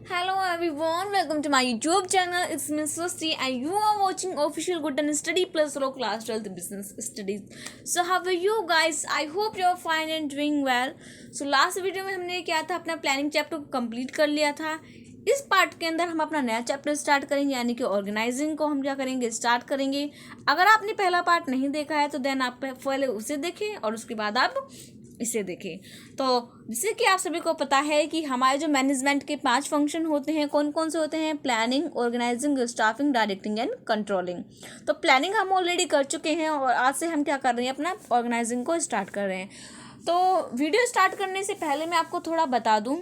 Hello everyone, welcome to my YouTube channel. It's Miss Srishti and you are watching official Good and Study Plus Low Class 12th Business Studies. So how are you guys? I hope you're fine and doing well. So last video में हमने क्या था, अपना planning chapter को complete कर लिया था. इस पार्ट के अंदर हम अपना नया चैप्टर स्टार्ट करेंगे, यानी कि ऑर्गेनाइजिंग को हम क्या करेंगे, स्टार्ट करेंगे. अगर आपने पहला पार्ट नहीं देखा है तो देन आप पहले उसे देखें और उसके बाद आप इसे देखें. तो जैसे कि आप सभी को पता है कि हमारे जो मैनेजमेंट के 5 फंक्शन होते हैं, कौन कौन से होते हैं? Planning, organising, staffing, directing and controlling. तो प्लानिंग हम ऑलरेडी कर चुके हैं और आज से हम क्या कर रहे हैं, अपना ऑर्गेनाइजिंग को स्टार्ट कर रहे हैं. तो वीडियो स्टार्ट करने से पहले मैं आपको थोड़ा बता दूं,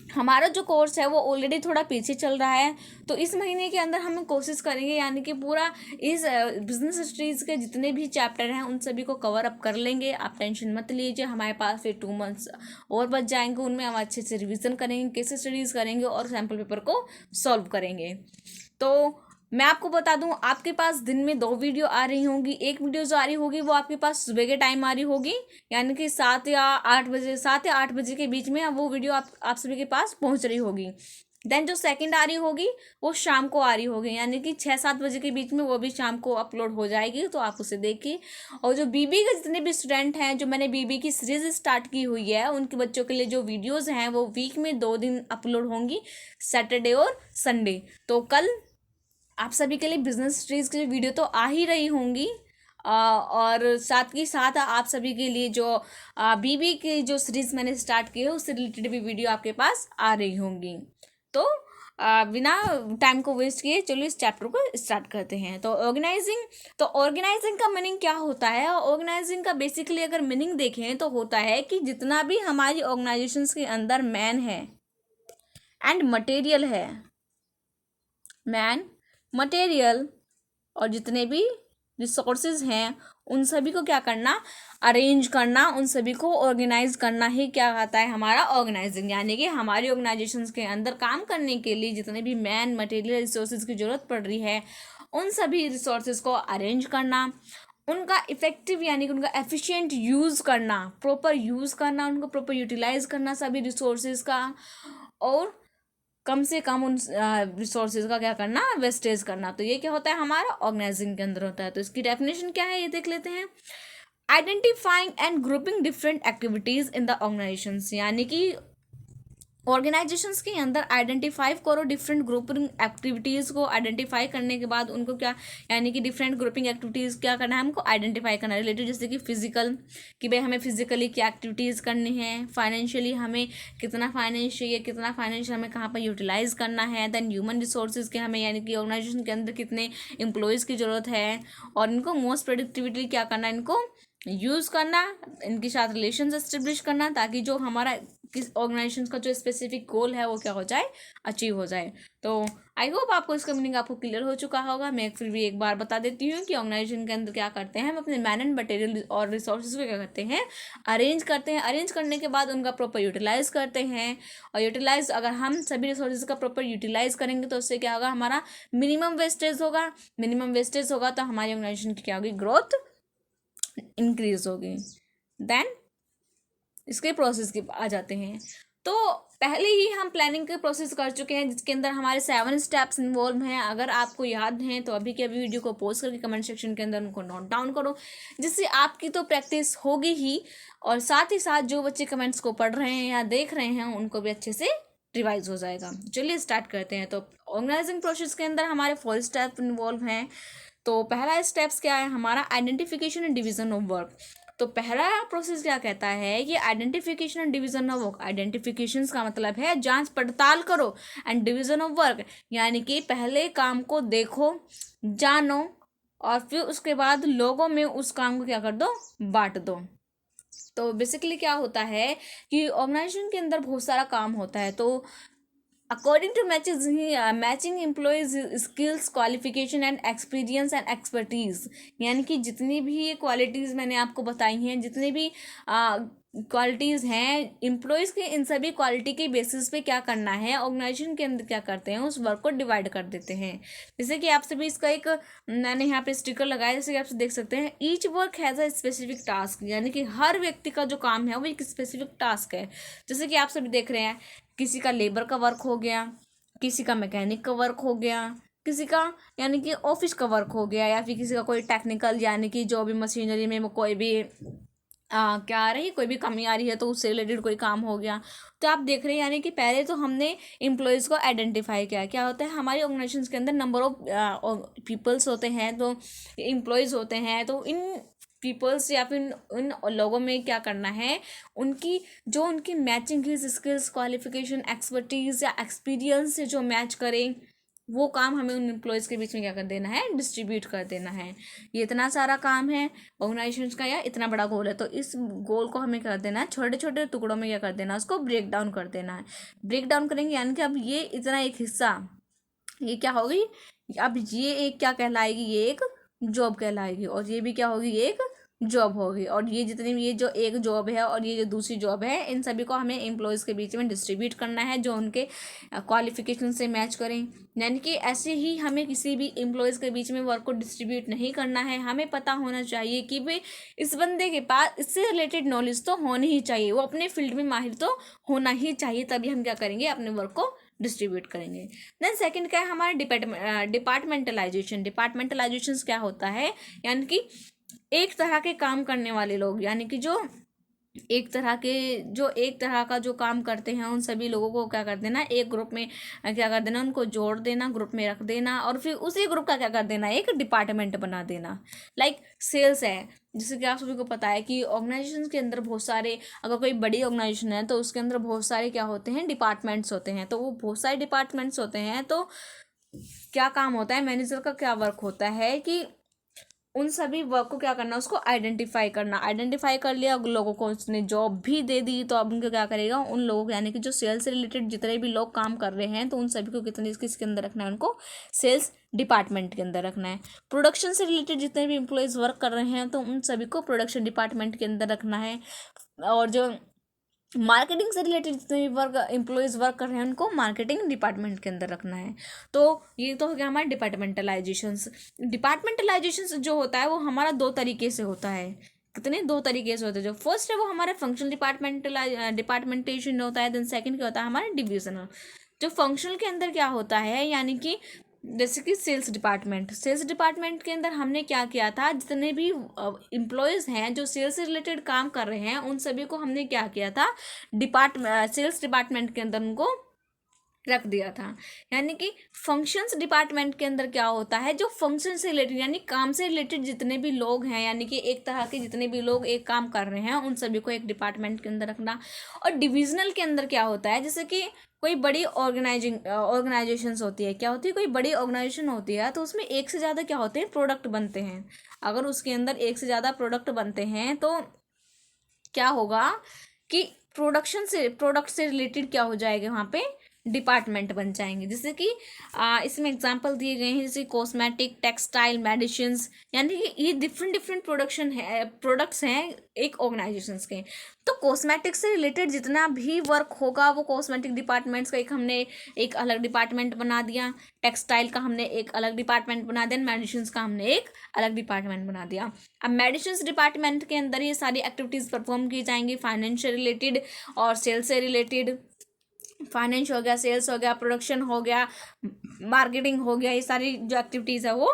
हमारा जो कोर्स है वो ऑलरेडी थोड़ा पीछे चल रहा है. तो इस महीने के अंदर हम कोशिश करेंगे, यानी कि पूरा इस बिजनेस स्टडीज़ के जितने भी चैप्टर हैं उन सभी को कवर अप कर लेंगे. आप टेंशन मत लीजिए, हमारे पास फिर 2 मंथ्स और बच जाएंगे. उनमें हम अच्छे से रिवीजन करेंगे, केस स्टडीज़ करेंगे और सैम्पल पेपर को सॉल्व करेंगे. तो मैं आपको बता दूं, आपके पास दिन में 2 वीडियो आ रही होंगी. एक वीडियो जो आ रही होगी वो आपके पास सुबह के टाइम आ रही होगी, यानी कि 7 या 8 बजे के बीच में वो वीडियो आप सभी के पास पहुंच रही होगी. देन जो सेकंड आ रही होगी वो शाम को आ रही होगी, यानी कि 6-7 बजे के बीच में वो भी शाम को अपलोड हो जाएगी. तो आप उसे देखिए. और जो बीबी के जितने भी स्टूडेंट हैं, जो मैंने बीबी की सीरीज स्टार्ट की हुई है, उनके बच्चों के लिए जो वीडियोज़ हैं वो वीक में 2 दिन अपलोड होंगी, सैटरडे और संडे. तो कल आप सभी के लिए बिजनेस स्टडीज़ की वीडियो तो आ ही रही होंगी, और साथ ही साथ आप सभी के लिए जो बीबी की जो सीरीज़ मैंने स्टार्ट की है उससे रिलेटेड भी वीडियो आपके पास आ रही होंगी. तो बिना टाइम को वेस्ट किए चलिए इस चैप्टर को स्टार्ट करते हैं. तो ऑर्गेनाइजिंग का मीनिंग क्या होता है? ऑर्गेनाइजिंग का बेसिकली अगर मीनिंग देखें तो होता है कि जितना भी हमारी ऑर्गेनाइजेशंस के अंदर मैन है एंड मटेरियल है, मैन, मटेरियल और जितने भी रिसोर्सेज हैं उन सभी को क्या करना, अरेंज करना, उन सभी को ऑर्गेनाइज करना ही क्या आता है, हमारा ऑर्गेनाइजिंग. यानी कि हमारी ऑर्गेनाइजेशंस के अंदर काम करने के लिए जितने भी मैन, मटेरियल, रिसोर्सेज की ज़रूरत पड़ रही है उन सभी रिसोर्सेज को अरेंज करना, उनका इफ़ेक्टिव यानी कि उनका एफिशिएंट यूज़ करना, प्रॉपर यूज़ करना, उनको प्रॉपर यूटिलाइज करना सभी रिसोर्सेज का, और कम से कम उन रिसोर्सेज का क्या करना, वेस्टेज करना. तो ये क्या होता है, हमारा ऑर्गेनाइजिंग के अंदर होता है. तो इसकी डेफिनेशन क्या है ये देख लेते हैं. Identifying and grouping different activities in the organisations, यानी कि ऑर्गेनाइजेशंस के अंदर आइडेंटिफाई करो डिफरेंट ग्रुपिंग एक्टिविटीज़ को. आइडेंटिफाई करने के बाद उनको क्या, यानी कि डिफरेंट ग्रुपिंग एक्टिविटीज़ क्या करना है, हमको आइडेंटिफाई करना है रिलेटेड, जैसे कि फिजिकल, कि भाई हमें फिजिकली क्या एक्टिविटीज़ करनी है, फाइनेंशियली हमें कितना फाइनेंस चाहिए, कितना फाइनेंस हमें कहाँ पर यूटिलाइज करना है. देन ह्यूमन रिसोर्सेज के हमें, यानी कि ऑर्गेनाइजेशन के अंदर कितने एम्प्लॉयज़ की ज़रूरत है और इनको मोस्ट प्रोडक्टिविटी क्या करना है, इनको यूज़ करना, इनके साथ रिलेशन एस्टेब्लिश करना, ताकि जो हमारा किस ऑर्गेनाइजेशन का जो स्पेसिफिक गोल है वो क्या हो जाए, अचीव हो जाए. तो आई होप आपको इसका मीनिंग आपको क्लियर हो चुका होगा. मैं फिर भी एक बार बता देती हूँ कि ऑर्गेनाइजेशन के अंदर क्या करते हैं, हम अपने मैन एंड मटेरियल और रिसोर्सेज को क्या करते हैं, अरेंज करते हैं. अरेंज करने के बाद उनका प्रॉपर यूटिलाइज करते हैं, और यूटिलाइज अगर हम सभी रिसोर्सेज का प्रॉपर यूटिलाइज करेंगे तो उससे क्या होगा, हमारा मिनिमम वेस्टेज होगा. मिनिमम वेस्टेज होगा तो हमारी ऑर्गेनाइजेशन की क्या होगी, ग्रोथ इंक्रीज होगी. देन इसके प्रोसेस की आ जाते हैं. तो पहले ही हम प्लानिंग के प्रोसेस कर चुके हैं, जिसके अंदर हमारे 7 स्टेप्स इन्वॉल्व हैं. अगर आपको याद हैं तो अभी के अभी वीडियो को पोस्ट करके कमेंट सेक्शन के अंदर उनको नोट डाउन करो, जिससे आपकी तो प्रैक्टिस होगी ही, और साथ ही साथ जो बच्चे कमेंट्स को पढ़ रहे हैं या देख रहे हैं उनको भी अच्छे से रिवाइज हो जाएगा. चलिए स्टार्ट करते हैं. तो ऑर्गेनाइजिंग प्रोसेस के अंदर हमारे 4 स्टेप इन्वॉल्व हैं. तो पहला स्टेप्स क्या है हमारा, identification and division of work. तो पहला प्रोसेस क्या कहता है कि identification and division of work. Identification का मतलब है जांच पड़ताल करो, एंड डिवीजन ऑफ वर्क यानी कि पहले काम को देखो, जानो, और फिर उसके बाद लोगों में उस काम को क्या कर दो, बांट दो. तो बेसिकली क्या होता है कि ऑर्गेनाइजेशन के अंदर बहुत सारा काम होता है. तो according to matching employees skills, qualification and experience and expertise, यानी कि जितनी भी क्वालिटीज़ मैंने आपको बताई हैं, जितने भी क्वालिटीज़ हैं एम्प्लॉयज़ के, इन सभी क्वालिटी के बेसिस पे क्या करना है, ऑर्गेनाइजेशन के अंदर क्या करते हैं, उस वर्क को डिवाइड कर देते हैं। जैसे कि आप सभी इसका एक मैंने यहाँ पे स्टिकर लगाया, जैसे कि आप देख सकते हैं, each work has a specific task, यानी कि हर व्यक्ति का जो काम है वो एक स्पेसिफिक टास्क है। जैसे कि आप सभी देख रहे हैं, किसी का लेबर का वर्क हो गया, किसी का मैकेनिक का वर्क हो गया, किसी का यानी कि ऑफिस का वर्क हो गया, या फिर किसी का कोई टेक्निकल यानी कि जो भी मशीनरी में कोई भी क्या आ रही है, कोई भी कमी आ रही है तो उससे रिलेटेड कोई काम हो गया। तो आप देख रहे हैं यानी कि पहले तो हमने एम्प्लॉयज़ को आइडेंटिफाई किया। क्या होता है, हमारी ऑर्गेनाइजेशन के अंदर नंबर ऑफ पीपल्स होते हैं, तो एम्प्लॉयज़ होते हैं, तो इन पीपल्स या फिर उन लोगों में क्या करना है, उनकी मैचिंग की स्किल्स, क्वालिफिकेशन, एक्सपर्टीज़ या एक्सपीरियंस से जो मैच करें, वो काम हमें उन एम्प्लॉयज़ के बीच में क्या कर देना है, डिस्ट्रीब्यूट कर देना है। ये इतना सारा काम है ऑर्गेनाइजेशन का, या इतना बड़ा गोल है, तो इस गोल को हमें कर देना है छोटे छोटे टुकड़ों में, क्या कर देना है, उसको ब्रेक डाउन कर देना है। ब्रेक डाउन करेंगे यानी कि अब ये इतना एक हिस्सा, ये क्या होगी, अब ये एक क्या कहलाएगी, ये एक जॉब कहलाएगी, और ये भी क्या होगी, ये एक जॉब होगी। और ये जितनी भी, ये जो एक जॉब है और ये जो दूसरी जॉब है, इन सभी को हमें एम्प्लॉयज़ के बीच में डिस्ट्रीब्यूट करना है जो उनके क्वालिफिकेशन से मैच करें। यानी कि ऐसे ही हमें किसी भी एम्प्लॉयज़ के बीच में वर्क को डिस्ट्रीब्यूट नहीं करना है। हमें पता होना चाहिए कि भाई इस बंदे के पास इससे रिलेटेड नॉलेज तो होनी ही चाहिए, वो अपने फील्ड में माहिर तो होना ही चाहिए, तभी हम क्या करेंगे, अपने वर्क को डिस्ट्रीब्यूट करेंगे। देन सेकंड क्या है, हमारा डिपार्टमेंटलाइजेशन। डिपार्टमेंटलाइजेशन क्या होता है, यानी कि एक तरह के काम करने वाले लोग, यानी कि जो एक तरह का जो काम करते हैं, उन सभी लोगों को क्या कर देना, एक ग्रुप में क्या कर देना, उनको जोड़ देना, ग्रुप में रख देना, और फिर उसी ग्रुप का क्या कर देना, एक डिपार्टमेंट बना देना। लाइक सेल्स है, जैसे कि आप सभी को पता है कि ऑर्गेनाइजेशन के अंदर बहुत सारे, अगर कोई बड़ी ऑर्गेनाइजेशन है तो उसके अंदर बहुत सारे क्या होते हैं, डिपार्टमेंट्स होते हैं। तो वो बहुत सारे डिपार्टमेंट्स होते हैं, तो क्या काम होता है, मैनेजर का क्या वर्क होता है कि उन सभी वर्क को क्या करना, उसको आइडेंटिफाई करना। आइडेंटिफाई कर लिया, लोगों को उसने जॉब भी दे दी, तो अब उनको क्या करेगा, उन लोगों को यानी कि जो सेल्स से रिलेटेड जितने भी लोग काम कर रहे हैं, तो उन सभी को किसके अंदर रखना है, उनको सेल्स डिपार्टमेंट के अंदर रखना है। प्रोडक्शन से रिलेटेड जितने भी एम्प्लॉयज़ वर्क कर रहे हैं, तो उन सभी को प्रोडक्शन डिपार्टमेंट के अंदर रखना है। और जो मार्केटिंग से रिलेटेड जितने भी एम्प्लॉयज़ वर्क कर रहे हैं, उनको मार्केटिंग डिपार्टमेंट के अंदर रखना है। तो ये तो हो गया हमारा डिपार्टमेंटलाइजेशंस। डिपार्टमेंटलाइजेशंस जो होता है वो हमारा दो तरीके से होता है। कितने, दो तरीके से होते हैं। जो फर्स्ट है वो हमारा फंक्शनल डिपार्टमेंटेशन होता है। देन सेकंड क्या होता है, हमारा डिविजनल। जो फंक्शनल के अंदर क्या होता है, यानी कि जैसे कि सेल्स डिपार्टमेंट के अंदर हमने क्या किया था, जितने भी एम्प्लॉयज़ हैं जो सेल्स से रिलेटेड काम कर रहे हैं, उन सभी को हमने क्या किया था, सेल्स डिपार्टमेंट के अंदर उनको रख दिया था। यानी कि फंक्शंस डिपार्टमेंट के अंदर क्या होता है, जो फंक्शन से रिलेटेड यानी काम से रिलेटेड जितने भी लोग हैं, यानी कि एक तरह के जितने भी लोग एक काम कर रहे हैं, उन सभी को एक डिपार्टमेंट के अंदर रखना। और डिविजनल के अंदर क्या होता है, जैसे कि कोई बड़ी ऑर्गेनाइजेशंस होती है, क्या होती है, कोई बड़ी ऑर्गेनाइजेशन होती है, तो उसमें एक से ज़्यादा क्या होते हैं, प्रोडक्ट बनते हैं। अगर उसके अंदर एक से ज़्यादा प्रोडक्ट बनते हैं तो क्या होगा कि प्रोडक्ट से रिलेटेड क्या हो जाएगा, वहाँ पे डिपार्टमेंट बन जाएंगे। जैसे कि इसमें एग्जांपल दिए गए हैं, जैसे कॉस्मेटिक, टेक्सटाइल, मेडिसिन्स, यानी कि ये डिफरेंट प्रोडक्ट्स हैं एक ऑर्गेनाइजेशंस के। तो कॉस्मेटिक से रिलेटेड जितना भी वर्क होगा, वो कॉस्मेटिक डिपार्टमेंट्स का हमने एक अलग डिपार्टमेंट बना दिया। टेक्सटाइल का हमने एक अलग डिपार्टमेंट बना दिया। मेडिसिन्स का हमने एक अलग डिपार्टमेंट बना दिया। अब मेडिसिन्स डिपार्टमेंट के अंदर ये सारी एक्टिविटीज़ परफॉर्म की जाएंगी, फाइनेंस से रिलेटेड और सेल्स से रिलेटेड। फाइनेंस हो गया, सेल्स हो गया, प्रोडक्शन हो गया, मार्केटिंग हो गया, ये सारी जो एक्टिविटीज़ है वो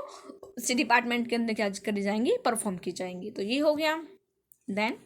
उसी डिपार्टमेंट के अंदर क्या करी जाएंगी, परफॉर्म की जाएंगी। तो ये हो गया। देन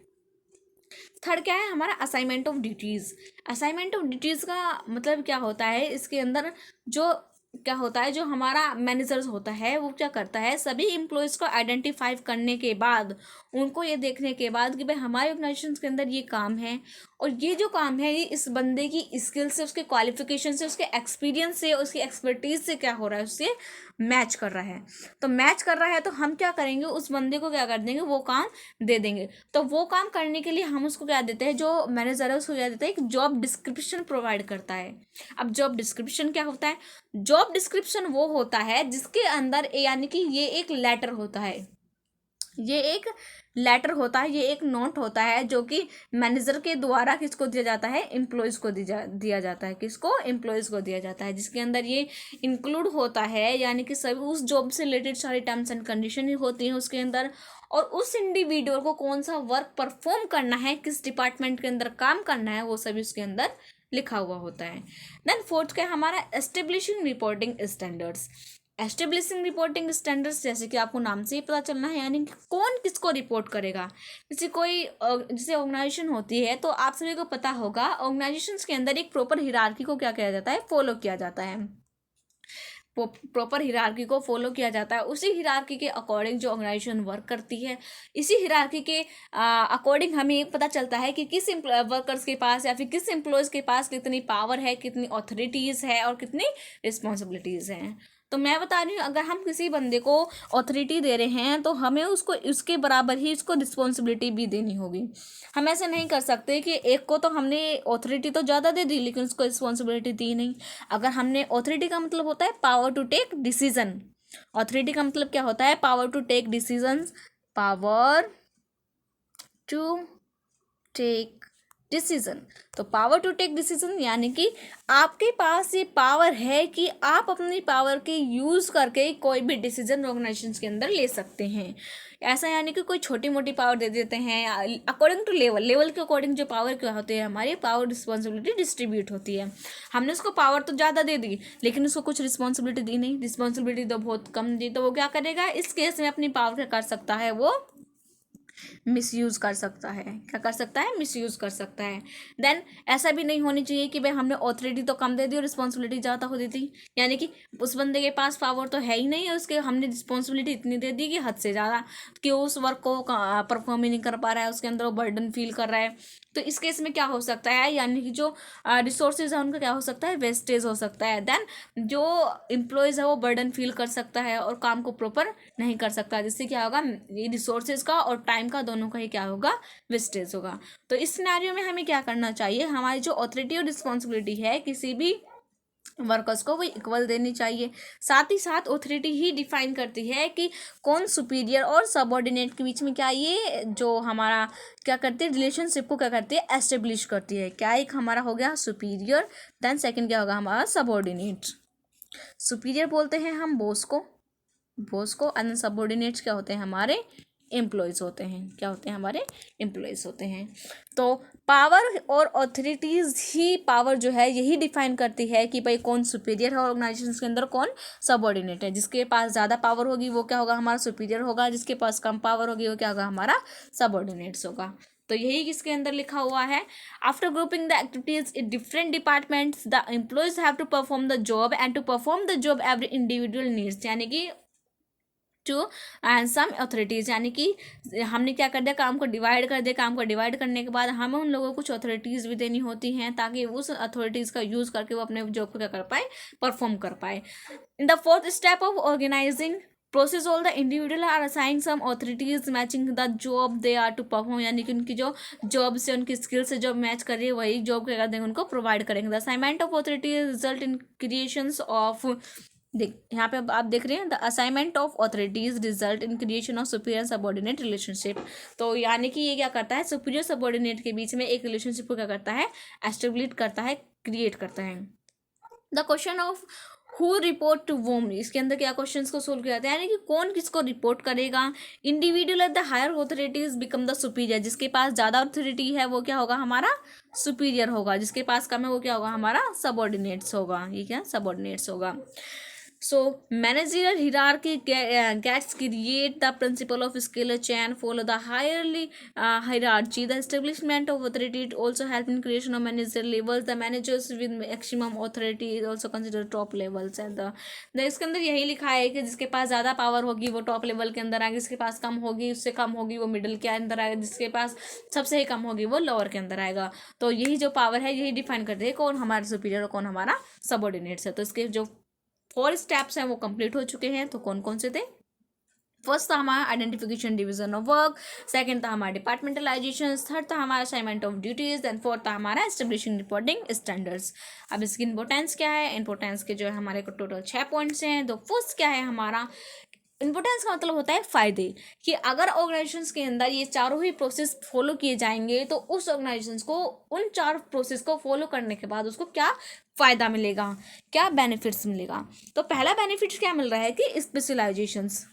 थर्ड क्या है, हमारा assignment of duties. Assignment of duties का मतलब क्या होता है, इसके अंदर जो क्या होता है, जो हमारा मैनेजर्स होता है वो क्या करता है, सभी एम्प्लॉयज़ को आइडेंटिफाई करने के बाद, उनको ये देखने के बाद कि भाई हमारे ऑर्गेनाइजेशन के अंदर ये काम है, और ये जो काम है ये इस बंदे की स्किल से, उसके क्वालिफिकेशन से, उसके एक्सपीरियंस से, उसकी एक्सपर्टीज से क्या हो रहा है, उससे मैच कर रहा है। तो मैच कर रहा है तो हम क्या करेंगे, उस बंदे को क्या कर देंगे, वो काम दे देंगे। तो वो काम करने के लिए हम उसको क्या देते हैं, जो मैनेजर है उसको क्या देता है, एक जॉब डिस्क्रिप्शन प्रोवाइड करता है। अब जॉब डिस्क्रिप्शन क्या होता है, जॉब डिस्क्रिप्शन वो होता है जिसके अंदर यानी कि ये एक लेटर होता है, ये एक लेटर होता है, ये एक नोट होता है जो कि मैनेजर के द्वारा किसको दिया जाता है, एम्प्लॉयज़ को दिया जाता है, किसको, एम्प्लॉयज़ को दिया जाता है, जिसके अंदर ये इंक्लूड होता है, यानी कि सभी उस जॉब से रिलेटेड सारी टर्म्स एंड कंडीशन होती हैं उसके अंदर, और उस इंडिविजुअल को कौन सा वर्क परफॉर्म करना है, किस डिपार्टमेंट के अंदर काम करना है, वो सभी उसके अंदर लिखा हुआ होता है। देन फोर्थ क्या है हमारा, establishing reporting standards. Establishing reporting standards जैसे कि आपको नाम से ही पता चलना है, यानी कि कौन किसको रिपोर्ट करेगा। जैसे कोई जैसे ऑर्गेनाइजेशन होती है तो आप सभी को पता होगा ऑर्गेनाइजेशंस के अंदर एक प्रॉपर हिरार्की को क्या किया जाता है, फॉलो किया जाता है, प्रॉपर हिरार्की को फॉलो किया जाता है। उसी हिरार्की के अकॉर्डिंग जो ऑर्गेनाइजेशन वर्क करती है, इसी हिरार्की के अकॉर्डिंग हमें पता चलता है कि किस वर्कर्स के पास या फिर किस एम्प्लॉयज़ के पास कितनी पावर है, कितनी ऑथोरिटीज़ है और कितनी रिस्पॉन्सिबिलिटीज़ हैं। तो मैं बता रही हूँ, अगर हम किसी बंदे को ऑथोरिटी दे रहे हैं तो हमें उसको उसके बराबर ही उसको रिस्पॉन्सिबिलिटी भी देनी होगी। हम ऐसे नहीं कर सकते कि एक को तो हमने ऑथोरिटी तो ज़्यादा दे दी लेकिन उसको रिस्पॉन्सिबिलिटी दी नहीं। अगर हमने ऑथोरिटी का मतलब होता है power to take decision. Authority का मतलब क्या होता है, power to take decisions, power to take decision. तो पावर टू टेक डिसीजन यानी कि आपके पास ये पावर है कि आप अपनी पावर के यूज़ करके कोई भी डिसीजन ऑर्गेनाइजेशन के अंदर ले सकते हैं। ऐसा यानी कि कोई छोटी मोटी पावर दे देते हैं अकॉर्डिंग टू लेवल के अकॉर्डिंग जो पावर क्या होती है हमारी पावर रिस्पॉन्सिबिलिटी डिस्ट्रीब्यूट होती है। हमने उसको पावर तो ज़्यादा दे दी लेकिन उसको कुछ रिस्पॉन्सिबिलिटी दी नहीं, रिस्पॉन्सिबिलिटी तो बहुत कम दी, तो वो क्या करेगा, इस केस में अपनी पावर क्या कर सकता है, वो मिसयूज़ कर सकता है। क्या कर सकता है, मिसयूज़ कर सकता है। देन ऐसा भी नहीं होनी चाहिए कि भाई हमने ऑथोरिटी तो कम दे दी और रिस्पॉन्सिबिलिटी ज़्यादा हो दी थी, यानी कि उस बंदे के पास पावर तो है ही नहीं है, उसके हमने रिस्पॉन्सिबिलिटी इतनी दे दी कि हद से ज़्यादा, कि उस वर्क को परफॉर्म ही नहीं कर पा रहा है, उसके अंदर वो बर्डन फील कर रहा है। तो इस केस में क्या हो सकता है, यानी कि जो रिसोर्सेज है उनका क्या हो सकता है, वेस्टेज हो सकता है। देन जो एम्प्लॉयज़ है वो बर्डन फील कर सकता है और काम को प्रॉपर नहीं कर सकता, जिससे क्या होगा, ये रिसोर्सेज का और टाइम का दोनों का ही क्या होगा, वेस्टेज होगा। तो इस सिनेरियो में हमें क्या करना चाहिए, हमारी जो ऑथोरिटी और रिस्पॉन्सिबिलिटी है किसी भी वर्कर्स को वो इक्वल देनी चाहिए। साथ ही साथ ऑथोरिटी ही डिफाइन करती है कि कौन सुपीरियर और सबऑर्डिनेट के बीच में क्या ये जो हमारा क्या करती है, रिलेशनशिप को क्या करती है, एस्टेब्लिश करती है। क्या एक हमारा हो गया सुपीरियर, देन सेकंड क्या होगा हमारा सबऑर्डिनेट। सुपीरियर बोलते हैं हम बॉस को एंड सबऑर्डिनेट्स क्या होते हैं, हमारे एम्प्लॉयज़ होते हैं। क्या होते हैं, हमारे एम्प्लॉयज़ होते हैं। तो पावर और ऑथोरिटीज़ ही पावर जो है यही डिफाइन करती है कि भाई कौन सुपीरियर है ऑर्गेनाइजेशन के अंदर, कौन सबऑर्डिनेट है। जिसके पास ज़्यादा पावर होगी वो क्या होगा, हमारा सुपीरियर होगा, जिसके पास कम पावर होगी वो क्या होगा, हमारा सबऑर्डिनेट्स होगा। तो यही किसके अंदर लिखा हुआ है, after grouping the activities in different departments the employees have to perform the job and to perform the job every individual needs, यानी कि टू एंड सम अथॉरिटीज़, यानी कि हमने क्या कर दिया, काम को डिवाइड कर दिया। काम को डिवाइड करने के बाद हमें उन लोगों को कुछ अथॉरिटीज़ भी देनी होती हैं ताकि उस अथॉरिटीज़ का यूज़ करके वो अपने जॉब को क्या कर पाए, परफॉर्म कर पाए। In the fourth step of organising process all the individual are assign some authorities matching the job they are to perform, यानी कि उनकी जो जॉब से उनकी स्किल से जॉब मैच कर रही है वही जॉब क्या कर देंगे, उनको प्रोवाइड करेंगे। The assignment of authority result in creations of, देख यहाँ पे आप देख रहे हैं, the assignment of authorities result in creation of superior subordinate relationship. तो यानी कि ये क्या करता है, सुपीरियर सबऑर्डिनेट के बीच में एक रिलेशनशिप को क्या करता है, एस्टेब्लिश करता है, क्रिएट करता है। The question of who report to whom, इसके अंदर क्या क्वेश्चंस को सोल्व किया जाता है, यानी कि कौन किसको रिपोर्ट करेगा। Individual at the higher authorities become the superior, जिसके पास ज़्यादा ऑथोरिटी है वो क्या होगा, हमारा सुपीरियर होगा, जिसके पास कम है वो क्या होगा, हमारा सबऑर्डिनेट्स होगा। ये क्या, सबऑर्डिनेट्स होगा। So managerial hierarchy gets create the principle of scalar chain, follow the hierarchy. The establishment of authority it also help in creation of managerial levels. The managers with maximum authority is also considered top levels and the इसके अंदर यही लिखा है कि जिसके पास ज़्यादा power होगी वो टॉप लेवल के अंदर आएगी, जिसके पास कम होगी उससे कम होगी वो मिडिल के अंदर आएगा, जिसके पास सबसे ही कम होगी वो लोअर के अंदर आएगा। तो यही जो पावर है यही डिफाइन करते हैं कौन हमारा सुपीरियर और कौन हमारा सबऑर्डिनेट्स है। तो इसके जो 4 स्टेप्स हैं वो कंप्लीट हो चुके हैं। तो कौन कौन से थे, फर्स्ट था हमारा identification division of work, second था हमारा डिपार्टमेंटलाइजेशन, थर्ड था हमारा assignment of duties, then fourth था हमारा एस्टेब्लिशिंग रिपोर्टिंग स्टैंडर्ड्स। अब इसकी इंपॉर्टेंस क्या है, इंपॉर्टेंस के जो है हमारे को टोटल 6 पॉइंट्स हैं। तो फर्स्ट क्या है हमारा, इम्पोर्टेंस का मतलब होता है फायदे, कि अगर ऑर्गेनाइजेशंस के अंदर ये चारों ही प्रोसेस फॉलो किए जाएंगे तो उस ऑर्गेनाइजेशंस को उन 4 प्रोसेस को फॉलो करने के बाद उसको क्या फायदा मिलेगा, क्या बेनिफिट्स मिलेगा। तो पहला बेनिफिट क्या मिल रहा है कि स्पेशलाइजेशंस,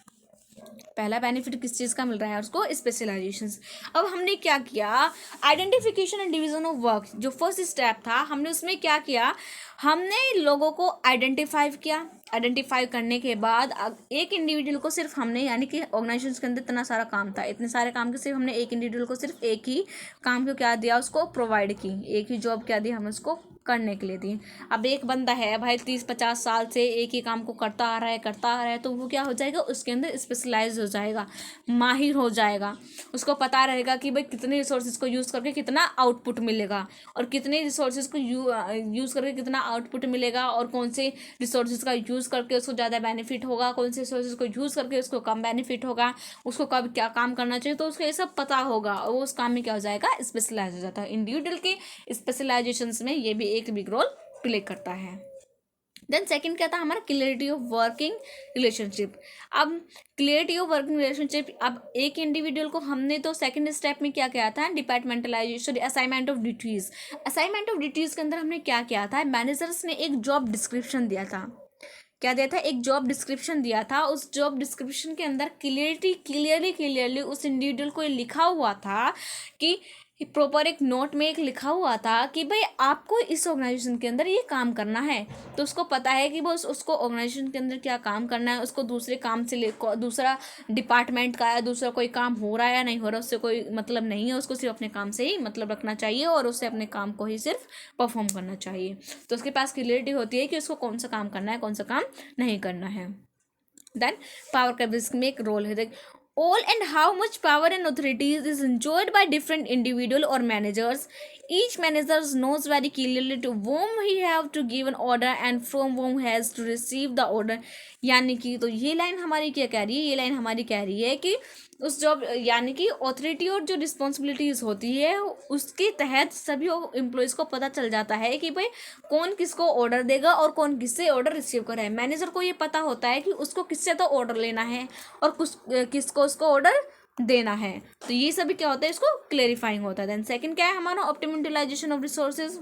पहला बेनिफिट किस चीज़ का मिल रहा है उसको, स्पेशलाइजेशंस। अब हमने क्या किया, identification and division of work जो फर्स्ट स्टेप था, हमने उसमें क्या किया, हमने लोगों को आइडेंटिफाई किया। आइडेंटिफाई करने के बाद अब एक इंडिविजुअल को सिर्फ हमने, यानी कि ऑर्गेनाइजेशन के अंदर इतना सारा काम था, इतने सारे काम के सिर्फ हमने एक इंडिविजुअल को सिर्फ एक ही काम को क्या दिया, उसको प्रोवाइड की, एक ही जॉब क्या दी हमें उसको करने के लिए दी। अब एक बंदा है भाई 30-50 साल से एक ही काम को करता आ रहा है तो वो क्या हो जाएगा, उसके अंदर स्पेशलाइज हो जाएगा, माहिर हो जाएगा। उसको पता रहेगा कि भाई कितने रिसोर्सेज को यूज़ करके कितना आउटपुट मिलेगा, और कितने रिसोर्सेज को यूज़ करके कितना आउटपुट मिलेगा, और कौन से रिसोर्सेज का यूज़ करके उसको ज़्यादा बेनिफिट होगा, कौन से रिसोर्सेज को यूज़ करके उसको कम बेनिफिट होगा, उसको कब क्या काम करना चाहिए, तो उसको ये सब पता होगा और वो उस काम में क्या हो जाएगा, स्पेशलाइज हो जाता है। इंडिविजुअल के स्पेशलाइजेशंस में ये भी एक बिग रोल प्ले करता है। देन सेकंड क्या था हमारा, क्लियरिटी ऑफ वर्किंग रिलेशनशिप। अब क्लियरिटी ऑफ वर्किंग रिलेशनशिप, अब एक इंडिविजुअल को हमने तो सेकंड स्टेप में क्या किया था, departmentalisation, assignment of duties. Assignment of duties के अंदर हमने क्या किया था, मैनेजर्स ने एक जॉब डिस्क्रिप्शन दिया था, क्या दिया था, एक जॉब डिस्क्रिप्शन दिया था। उस जॉब डिस्क्रिप्शन के अंदर क्लियरली उस इंडिविजुअल को लिखा हुआ था कि प्रॉपर एक नोट में एक लिखा हुआ था कि भाई आपको इस ऑर्गेनाइजेशन के अंदर ये काम करना है। तो उसको पता है कि बस उसको ऑर्गेनाइजेशन के अंदर क्या काम करना है, उसको दूसरे काम से दूसरा डिपार्टमेंट का या दूसरा कोई काम हो रहा है या नहीं हो रहा उससे कोई मतलब नहीं है, उसको सिर्फ अपने काम से ही मतलब रखना चाहिए और उससे अपने काम को ही सिर्फ परफॉर्म करना चाहिए। तो उसके पास क्लियरिटी होती है कि उसको कौन सा काम करना है, कौन सा काम नहीं करना है। देन पावर का भी इसमें एक रोल है। All and how much power and authority is enjoyed by different individual or managers. Each manager knows very clearly to whom he have to give an order and from whom has to receive the order. यानी कि तो ये line हमारी क्या कह रही है, ये लाइन हमारी कह रही है कि उस जॉब यानी कि ऑथोरिटी और जो रिस्पॉन्सिबिलिटीज होती है उसके तहत सभी एम्प्लॉयज़ को पता चल जाता है कि भाई कौन किसको ऑर्डर देगा और कौन किससे ऑर्डर रिसीव कर रहा है। मैनेजर को ये पता होता है कि उसको किससे तो ऑर्डर लेना है और किसको उसको ऑर्डर देना है। तो ये सभी क्या होता है, इसको क्लेरिफाइंग होता है। देन सेकंड क्या है हमारा, optimum utilisation of resources.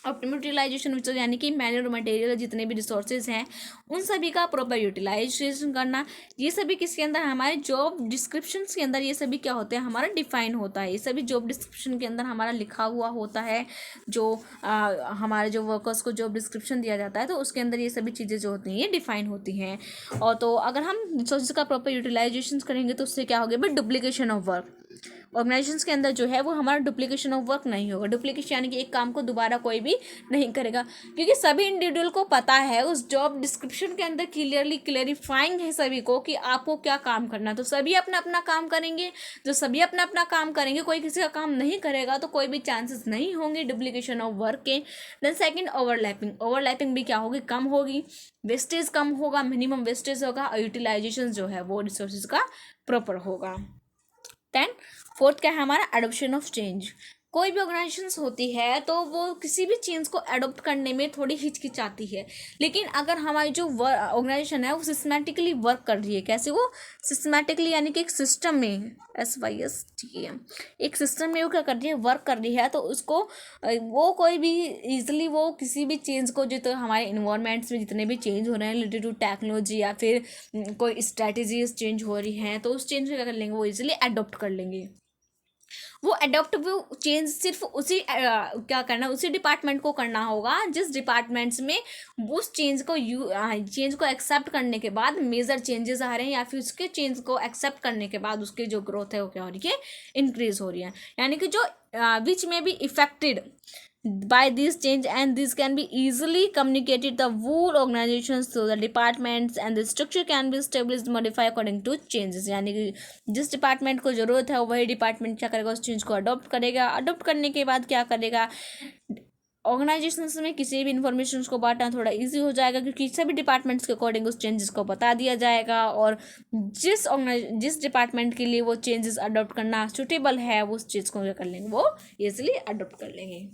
Optimum utilisation यानी कि मैन और मटेरियल जितने भी रिसोर्सेज हैं उन सभी का प्रॉपर यूटिलाइजेशन करना। ये सभी किसके अंदर, हमारे जॉब डिस्क्रिप्शन के अंदर ये सभी क्या होते हैं, हमारा डिफाइन होता है। ये सभी जॉब डिस्क्रिप्शन के अंदर हमारा लिखा हुआ होता है। जो हमारे जो वर्कर्स को जॉब डिस्क्रिप्शन दिया जाता है तो उसके अंदर ये सभी चीज़ें जो होती हैं ये डिफाइन होती हैं। और तो अगर हम रिसोर्सेज का प्रॉपर यूटिलाइजेशन करेंगे तो उससे क्या होगा, but duplication of work. Organisations के अंदर जो है वो हमारा डुप्लीकेशन ऑफ वर्क नहीं होगा। डुप्लीकेशन यानी कि एक काम को दोबारा कोई भी नहीं करेगा, क्योंकि सभी इंडिविजुअल को पता है, उस जॉब डिस्क्रिप्शन के अंदर क्लियरिफाइंग है सभी को कि आपको क्या काम करना है। तो सभी अपना अपना काम करेंगे। जो सभी अपना अपना काम करेंगे, कोई किसी का काम नहीं करेगा तो कोई भी चांसेस नहीं होंगे डुप्लीकेशन ऑफ वर्क के। Then second overlapping. ओवरलैपिंग भी क्या होगी, कम होगी, वेस्टेज कम होगा, मिनिमम वेस्टेज होगा और यूटिलाइजेशन जो है वो रिसोर्सेज का प्रॉपर होगा। देन फोर्थ क्या है हमारा, एडॉप्शन ऑफ चेंज। कोई भी ऑर्गेनाइजेशन होती है तो वो किसी भी चेंज को अडोप्ट करने में थोड़ी हिचकिचाती है, लेकिन अगर हमारी जो ऑर्गेनाइजेशन है वो सिस्टमेटिकली वर्क कर रही है, कैसे, वो सिस्टमेटिकली यानी कि एक सिस्टम में SYSTEM एक सिस्टम में वो क्या कर रही है, वर्क कर रही है, तो उसको वो कोई भी ईजिली वो किसी भी चेंज को, जो तो हमारे इन्वायरमेंट्स में जितने भी चेंज हो रहे हैं रिलेटेड टू टेक्नोलॉजी या फिर कोई स्ट्रैटेजीज चेंज हो रही हैं, तो उस चेंज को क्या कर लेंगे, वो ईजिली अडोप्ट कर लेंगे। वो अडोप्ट वो चेंज सिर्फ उसी क्या करना, उसी डिपार्टमेंट को करना होगा जिस डिपार्टमेंट्स में उस चेंज को एक्सेप्ट करने के बाद मेजर चेंजेस आ रहे हैं, या फिर उसके चेंज को एक्सेप्ट करने के बाद उसकी जो ग्रोथ है वो क्या हो रही है, इंक्रीज हो रही है। यानी कि जो विच में be affected by this change, and this can be easily communicated the whole organizations to the departments, and the structure can be established modified according to changes। यानी कि जिस डिपार्टमेंट को ज़रूरत है वही डिपार्टमेंट क्या करेगा, उस चेंज को अडोप्ट करेगा। अडोप्ट करने के बाद क्या करेगा, ऑर्गेनाइजेशंस में किसी भी इंफॉर्मेशन को बांटना थोड़ा इजी हो जाएगा, क्योंकि सभी डिपार्टमेंट्स के अकॉर्डिंग उस चेंजेस को बता दिया जाएगा, और जिस डिपार्टमेंट के लिए वो चेंजेस अडोप्ट करना सुटेबल है वो उस चीज़ को क्या कर लेंगे, वो ईजिली अडोप्ट कर लेंगे।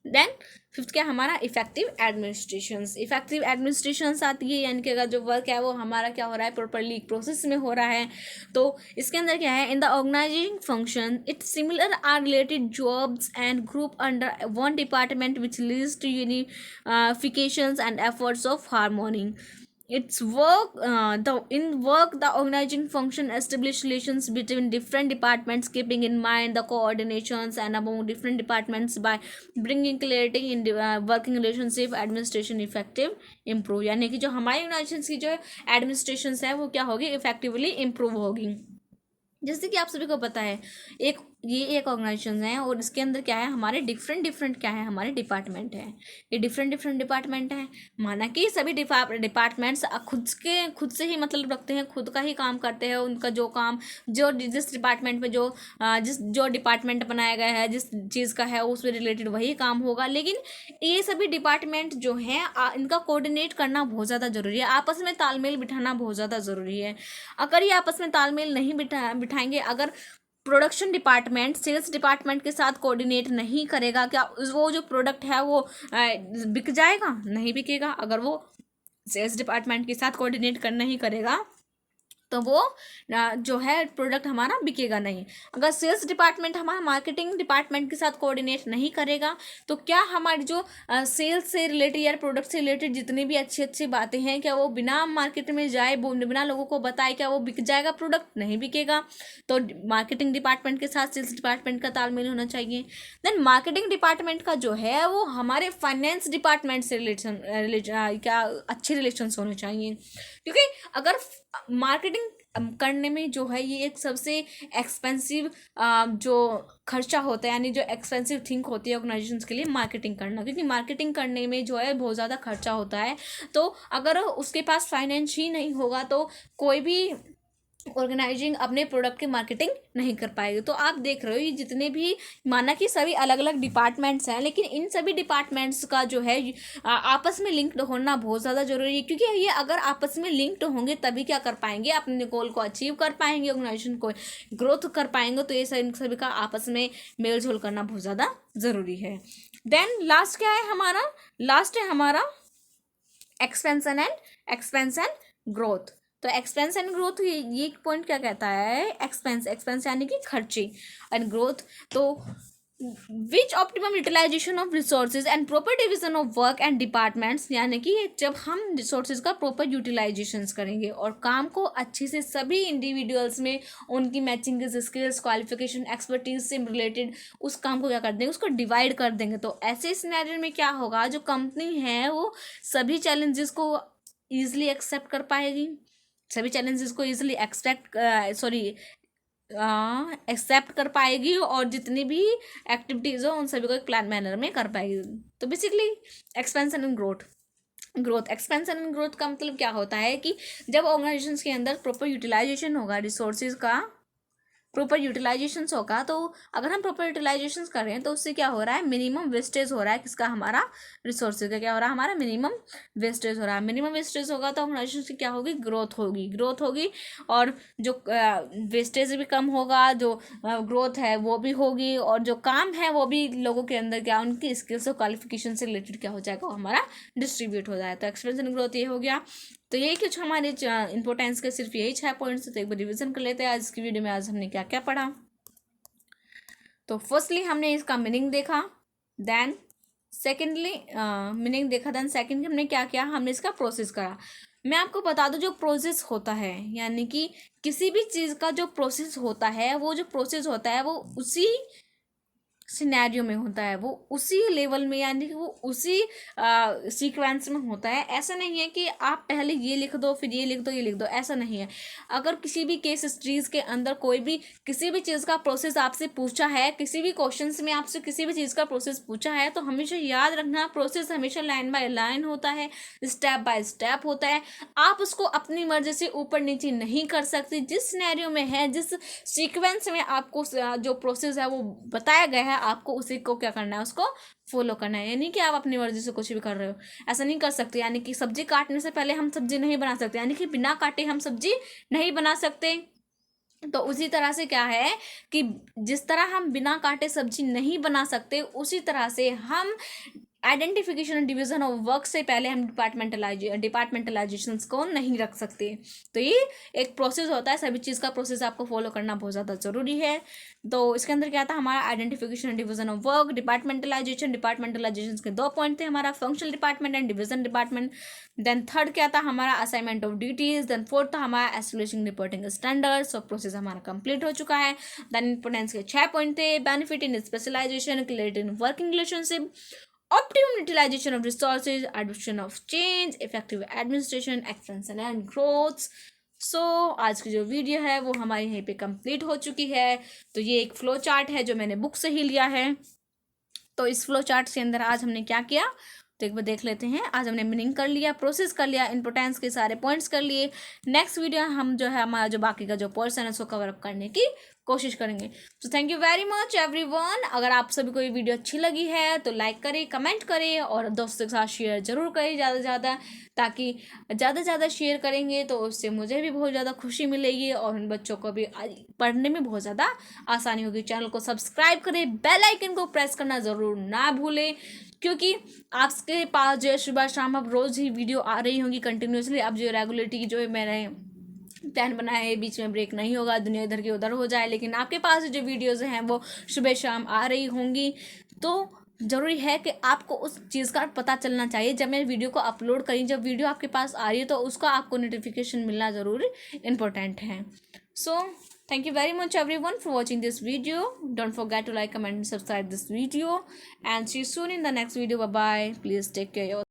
देन फिफ्थ क्या हमारा इफेक्टिव एडमिनिस्ट्रेशंस। इफेक्टिव एडमिनिस्ट्रेशंस आती है, यानी कि अगर जो वर्क है वो हमारा क्या हो रहा है, प्रॉपरली प्रोसेस में हो रहा है। तो इसके अंदर क्या है, in the organising function it similar are related jobs and group under one department which leads to unifications and efforts of harmony. Its work, in work, the organizing function establish relations between different departments, keeping in mind the coordinations and among different departments by bringing clarity in working relationship, administration effective improve। यानी कि जो हमारी organisation की जो administration है वो क्या होगी, इफेक्टिवली इम्प्रूव होगी। जैसे कि आप सभी को पता है, ये एक ऑर्गेनाइजेशन है और इसके अंदर क्या है, हमारे डिफरेंट क्या है, हमारे डिपार्टमेंट है। ये डिफरेंट डिपार्टमेंट है। माना कि सभी डिपार्टमेंट्स खुद से ही मतलब रखते हैं, खुद का ही काम करते हैं। उनका जो काम जो जिस डिपार्टमेंट में जो डिपार्टमेंट बनाया गया है, जिस चीज़ का है उससे रिलेटेड वही काम होगा। लेकिन ये सभी डिपार्टमेंट जो हैं इनका कोऑर्डिनेट करना बहुत ज़्यादा ज़रूरी है, आपस में तालमेल बिठाना बहुत ज़्यादा ज़रूरी है। अगर ये आपस में तालमेल नहीं बिठाएंगे, अगर प्रोडक्शन डिपार्टमेंट सेल्स डिपार्टमेंट के साथ कोऑर्डिनेट नहीं करेगा, क्या वो जो प्रोडक्ट है वो बिक जाएगा? नहीं बिकेगा। अगर वो सेल्स डिपार्टमेंट के साथ कोऑर्डिनेट करना ही करेगा तो वो जो है प्रोडक्ट हमारा बिकेगा नहीं। अगर सेल्स डिपार्टमेंट हमारा मार्केटिंग डिपार्टमेंट के साथ कोऑर्डिनेट नहीं करेगा तो क्या हमारी जो सेल्स से रिलेटेड या प्रोडक्ट से रिलेटेड जितनी भी अच्छी अच्छी बातें हैं, क्या वो बिना मार्केट में जाए बिना लोगों को बताए क्या वो बिक जाएगा? प्रोडक्ट नहीं बिकेगा। तो मार्केटिंग डिपार्टमेंट के साथ सेल्स डिपार्टमेंट का तालमेल होना चाहिए। देन मार्केटिंग डिपार्टमेंट का जो है वो हमारे फाइनेंस डिपार्टमेंट से क्या अच्छे रिलेशंस होने चाहिए, क्योंकि अगर मार्केटिंग करने में जो है ये एक सबसे एक्सपेंसिव जो खर्चा होता है, यानी जो एक्सपेंसिव थिंग होती है ऑर्गेनाइजेशंस के लिए मार्केटिंग करना, क्योंकि मार्केटिंग करने में जो है बहुत ज़्यादा खर्चा होता है। तो अगर उसके पास फाइनेंस ही नहीं होगा तो कोई भी ऑर्गेनाइजिंग अपने प्रोडक्ट की मार्केटिंग नहीं कर पाएगी। तो आप देख रहे हो ये जितने भी, माना कि सभी अलग अलग डिपार्टमेंट्स हैं, लेकिन इन सभी डिपार्टमेंट्स का जो है आपस में लिंक्ड होना बहुत ज़्यादा जरूरी है, क्योंकि ये अगर आपस में लिंक्ड होंगे तभी क्या कर पाएंगे, अपने गोल को अचीव कर पाएंगे, ऑर्गेनाइजेशन को ग्रोथ कर पाएंगे। तो ये सभी का आपस में मेल जोल करना बहुत ज़्यादा ज़रूरी है। देन लास्ट क्या है हमारा, लास्ट है हमारा एक्सपेंशन ग्रोथ। तो एक्सपेंस एंड ग्रोथ ये पॉइंट क्या कहता है, एक्सपेंस यानी कि खर्चे, एंड ग्रोथ तो which optimum utilisation of resources and proper division of work and departments, यानी कि जब हम रिसोर्सेज का प्रॉपर यूटिलाइजेशन करेंगे और काम को अच्छे से सभी इंडिविजुअल्स में उनकी मैचिंग स्किल्स क्वालिफिकेशन एक्सपर्टीज से रिलेटेड उस काम को क्या कर देंगे, उसको डिवाइड कर देंगे। तो ऐसे सिनेरियो में क्या होगा, जो कंपनी है वो सभी चैलेंजेस को ईजिली एक्सेप्ट कर पाएगी, सभी चैलेंजेस को ईजिली एक्सेप्ट कर पाएगी और जितनी भी एक्टिविटीज़ हो उन सभी को एक प्लान मैनर में कर पाएगी। तो basically expansion and expansion and growth का मतलब क्या होता है कि जब ऑर्गेनाइजेशन के अंदर प्रॉपर यूटिलाइजेशन होगा, रिसोर्सेज का प्रॉपर यूटिलाइजेशन होगा, तो अगर हम प्रॉपर यूटिलाइजेशन कर रहे हैं तो उससे क्या हो रहा है, मिनिमम वेस्टेज हो रहा है किसका, हमारा रिसोर्सेज का क्या हो रहा है, हमारा मिनिमम वेस्टेज हो रहा है। मिनिमम वेस्टेज होगा तो ऑर्गेनाइजेशन की क्या होगी, ग्रोथ होगी और जो वेस्टेज भी कम होगा, जो ग्रोथ है वो भी होगी, और जो काम है वो भी लोगों के अंदर क्या उनकी स्किल्स और क्वालिफिकेशन से रिलेटेड क्या हो जाएगा, वो हमारा डिस्ट्रीब्यूट हो जाएगा। तो एक्सपेंशन ग्रोथ ये हो गया। तो यही कुछ हमारे इंपॉर्टेंस के सिर्फ यही 6 पॉइंट्स। तो एक बार रिवीजन कर लेते हैं आज की वीडियो में, आज हमने क्या क्या पढ़ा। तो फर्स्टली हमने इसका मीनिंग देखा, देन सेकेंडली मीनिंग देखा, देन सेकेंडली हमने क्या किया, हमने इसका प्रोसेस करा। मैं आपको बता दूं जो प्रोसेस होता है, यानी कि किसी भी चीज़ का जो प्रोसेस होता है, वो जो प्रोसेस होता है वो उसी सिनेरियो में होता है, वो उसी लेवल में, यानी कि वो उसी सीक्वेंस में होता है। ऐसा नहीं है कि आप पहले ये लिख दो फिर ये लिख दो ये लिख दो, ऐसा नहीं है। अगर किसी भी केस स्टडीज़ के अंदर कोई भी किसी भी चीज़ का प्रोसेस आपसे पूछा है, किसी भी क्वेश्चंस में आपसे किसी भी चीज़ का प्रोसेस पूछा है, तो हमेशा याद रखना प्रोसेस हमेशा लाइन बाय लाइन होता है, स्टेप बाय स्टेप होता है। आप उसको अपनी मर्जी से ऊपर नीचे नहीं कर सकते। जिस सिनेरियो में है, जिस सीक्वेंस में आपको जो प्रोसेस है वो बताया गया है, आपको उसी को क्या करना है, उसको फॉलो करना है। यानी कि आप अपनी मर्जी से कुछ भी कर रहे हो, ऐसा नहीं कर सकते। यानी कि सब्जी काटने से पहले हम सब्जी नहीं बना सकते, यानी कि बिना काटे हम सब्जी नहीं बना सकते। तो उसी तरह से क्या है कि जिस तरह हम बिना काटे सब्जी नहीं बना सकते, उसी तरह से हम identification and division of work से पहले हम डिपार्टमेंटलाइजेशन को नहीं रख सकते। तो ये एक प्रोसेस होता है, सभी चीज़ का प्रोसेस आपको फॉलो करना बहुत ज़्यादा ज़रूरी है। तो इसके अंदर क्या था हमारा identification and division of work, departmentalisation के 2 पॉइंट थे हमारा, functional department and division department. Then third क्या था हमारा assignment of duties. Then fourth था हमारा एस्टेब्लिशिंग रिपोर्टिंग स्टैंडर्ड्स। और प्रोसेस हमारा कंप्लीट हो चुका है। देन इंपोर्टेंस के 6 पॉइंट थे, benefit in specialisation, clarity in working relationship, optimum utilization of resources, adoption of change, effective administration, expansion and growth. सो आज की जो वीडियो है वो हमारी यहीं पे कंप्लीट हो चुकी है। तो ये एक फ्लो चार्ट है जो मैंने बुक से ही लिया है। तो इस फ्लो चार्ट के अंदर आज हमने क्या किया तो एक बार देख लेते हैं। आज हमने मीनिंग कर लिया, प्रोसेस कर लिया, इंपोर्टेंस के सारे पॉइंट्स कर लिए। नेक्स्ट वीडियो हम जो है हमारा जो बाकी का जो पोर्शन है उसको कवर अप करने की कोशिश करेंगे। तो thank you very much everyone. अगर आप सभी को ये वीडियो अच्छी लगी है तो लाइक करें, कमेंट करें और दोस्तों के साथ शेयर जरूर करें ज़्यादा से ज़्यादा, ताकि ज़्यादा से ज़्यादा शेयर करेंगे तो उससे मुझे भी बहुत ज़्यादा खुशी मिलेगी और उन बच्चों को भी पढ़ने में बहुत ज़्यादा आसानी होगी। चैनल को सब्सक्राइब करें, बेल आइकन को प्रेस करना ज़रूर ना भूलें, क्योंकि आपके पास जो है सुबह शाम अब रोज़ ही वीडियो आ रही होंगी कंटिन्यूसली। अब जो रेगुलरिटी जो है मैंने प्लान बनाया है, बीच में ब्रेक नहीं होगा, दुनिया इधर की उधर हो जाए, लेकिन आपके पास जो वीडियोज़ हैं वो सुबह शाम आ रही होंगी। तो ज़रूरी है कि आपको उस चीज़ का पता चलना चाहिए। जब मैं वीडियो को अपलोड करी, जब वीडियो आपके पास आ रही है तो उसका आपको नोटिफिकेशन मिलना ज़रूर इम्पोर्टेंट है। सो thank you very much everyone for watching this video. Don't forget to like, comment and subscribe this video, and see you soon in the next video. Bye bye. Please take care.